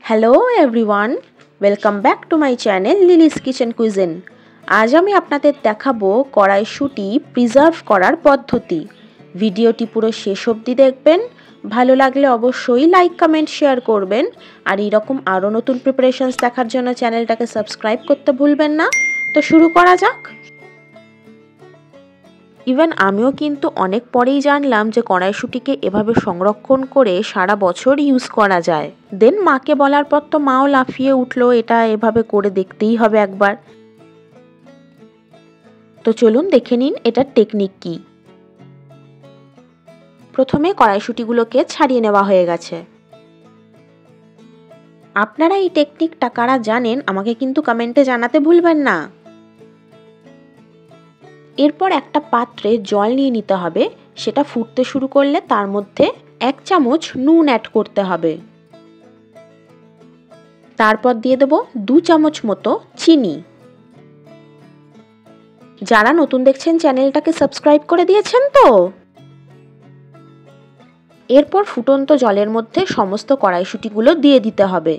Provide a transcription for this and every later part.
Hello everyone, welcome back to my channel Lily's kitchen cuisine. আজ আমি আপনাদের দেখাবো কড়াইশুঁটি প্রিজার্ভ করার পদ্ধতি। ভিডিওটি পুরো শেষ অবধি দেখবেন। ভালো লাগলে অবশ্যই লাইক কমেন্ট শেয়ার করবেন। আর এইরকম আরও নতুন প্রিপারেশনস দেখার জন্য চ্যানেলটাকে সাবস্ক্রাইব করতে ভুলবেন না। তো শুরু করা যাক। ইভেন আমিও কিন্তু অনেক পরেই জানলাম যে কড়াইশুঁটিকে এভাবে সংরক্ষণ করে সারা বছর ইউজ করা যায়। দেন মাকে বলার পর তো মাও লাফিয়ে উঠলো, এটা এভাবে করে দেখতেই হবে একবার। তো চলুন দেখে নিন এটার টেকনিক কি। প্রথমে কড়াইশুঁটিগুলোকে ছাড়িয়ে নেওয়া হয়ে গেছে। আপনারা এই টেকনিকটা কারা জানেন আমাকে কিন্তু কমেন্টে জানাতে ভুলবেন না। এরপর একটা পাত্রে জল নিয়ে নিতে হবে। সেটা ফুটতে শুরু করলে তার মধ্যে 1 চামচ নুন অ্যাড করতে হবে। তারপর দিয়ে দেব 2 চামচ মতো চিনি। যারা নতুন দেখছেন চ্যানেলটাকে সাবস্ক্রাইব করে দিয়েছেন তো? এরপর ফুটন্ত জলের মধ্যে সমস্ত কড়াইশুঁটিগুলো দিয়ে দিতে হবে।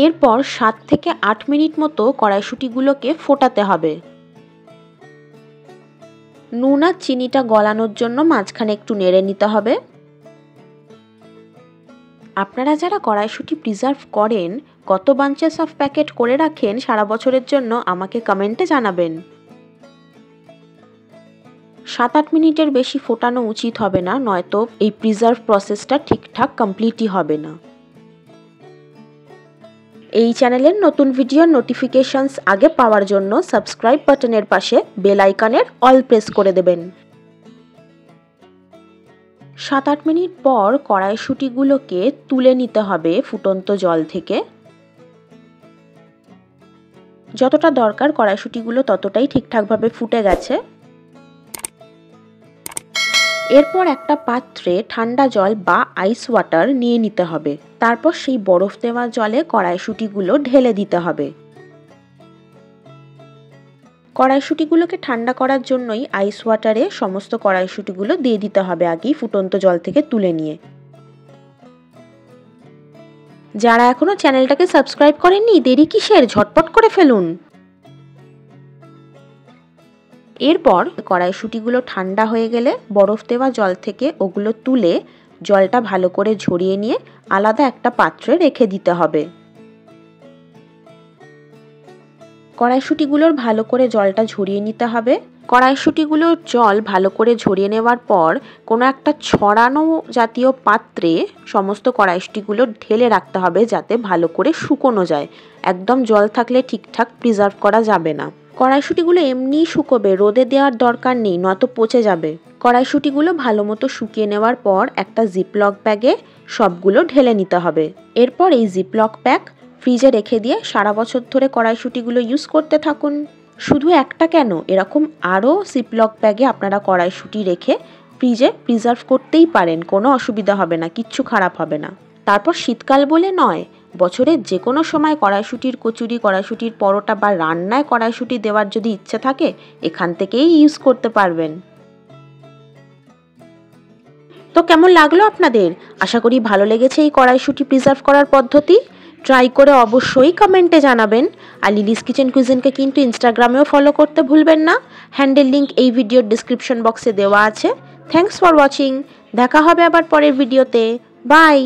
এরপর 7 থেকে 8 মিনিট মতো কড়াইশুঁটিগুলোকে ফোটাতে হবে। নুন আর চিনিটা গলানোর জন্য মাঝখানে একটু নেড়ে নিতে হবে। আপনারা যারা কড়াইশুঁটি প্রিজার্ভ করেন, কত বাঞ্চেস অফ প্যাকেট করে রাখেন সারা বছরের জন্য আমাকে কমেন্টে জানাবেন। 7-8 মিনিটের বেশি ফোটানো উচিত হবে না, নয়তো এই প্রিজার্ভ প্রসেসটা ঠিকঠাক কমপ্লিটই হবে না। এই চ্যানেলের নতুন ভিডিওর নোটিফিকেশনস আগে পাওয়ার জন্য সাবস্ক্রাইব বাটনের পাশে বেল আইকনের অল প্রেস করে দেবেন। 7-8 মিনিট পর কড়াইশুঁটিগুলোকে তুলে নিতে হবে ফুটন্ত জল থেকে। যতটা দরকার কড়াইশুঁটিগুলো ততটাই ঠিকঠাকভাবে ফুটে গেছে। এরপর একটা পাত্রে ঠান্ডা জল বা আইস ওয়াটার নিয়ে নিতে হবে। তারপর সেই বরফ দেওয়া জলে কড়াইশুঁটিগুলো ঢেলে দিতে হবে। কড়াইশুঁটিগুলোকে ঠান্ডা করার জন্যই আইস ওয়াটারে সমস্ত কড়াইশুঁটিগুলো দিয়ে দিতে হবে আগেই ফুটন্ত জল থেকে তুলে নিয়ে। যারা এখনো চ্যানেলটাকে সাবস্ক্রাইব করেননি, দেরি কিসের, ঝটপট করে ফেলুন। এরপর কড়াইশুঁটিগুলো ঠান্ডা হয়ে গেলে বরফ দেওয়া জল থেকে ওগুলো তুলে জলটা ভালো করে ঝরিয়ে নিয়ে আলাদা একটা পাত্রে রেখে দিতে হবে। কড়াইশুঁটিগুলোর ভালো করে জলটা ঝরিয়ে নিতে হবে। কড়াইশুঁটিগুলোর জল ভালো করে ঝরিয়ে নেওয়ার পর কোনো একটা ছড়ানো জাতীয় পাত্রে সমস্ত কড়াইশুঁটিগুলো ঢেলে রাখতে হবে যাতে ভালো করে শুকোনো যায়। একদম জল থাকলে ঠিকঠাক প্রিজার্ভ করা যাবে না। কড়াইশুঁটিগুলো এমনিই শুকোবে, রোদে দেওয়ার দরকার নেই, নয়তো পচে যাবে। কড়াইশুঁটিগুলো ভালো মতো শুকিয়ে নেওয়ার পর একটা জিপলক ব্যাগে সবগুলো ঢেলে নিতে হবে। এরপর এই জিপলক ব্যাগ ফ্রিজে রেখে দিয়ে সারা বছর ধরে কড়াইশুঁটিগুলো ইউজ করতে থাকুন। শুধু একটা কেন, এরকম আরও জিপলক ব্যাগে আপনারা কড়াইশুঁটি রেখে ফ্রিজে প্রিজার্ভ করতেই পারেন, কোনো অসুবিধা হবে না, কিচ্ছু খারাপ হবে না। তারপর শীতকাল বলে নয়, বছরের যে কোনো সময় কড়াইশুঁটির কচুরি, কড়াইশুঁটির পরোটা বা রান্নায় কড়াইশুঁটি দেওয়ার যদি ইচ্ছে থাকে এখান থেকেই ইউজ করতে পারবেন। তো কেমন লাগলো আপনাদের? আশা করি ভালো লেগেছে এই কড়াইশুঁটি প্রিজার্ভ করার পদ্ধতি। ট্রাই করে অবশ্যই কমেন্টে জানাবেন। আর লিলিস কিচেন কুইজিনকে কিন্তু ইনস্টাগ্রামেও ফলো করতে ভুলবেন না। হ্যান্ডেল লিঙ্ক এই ভিডিওর ডিসক্রিপশন বক্সে দেওয়া আছে। Thanks for watching. দেখা হবে আবার পরের ভিডিওতে। বাই।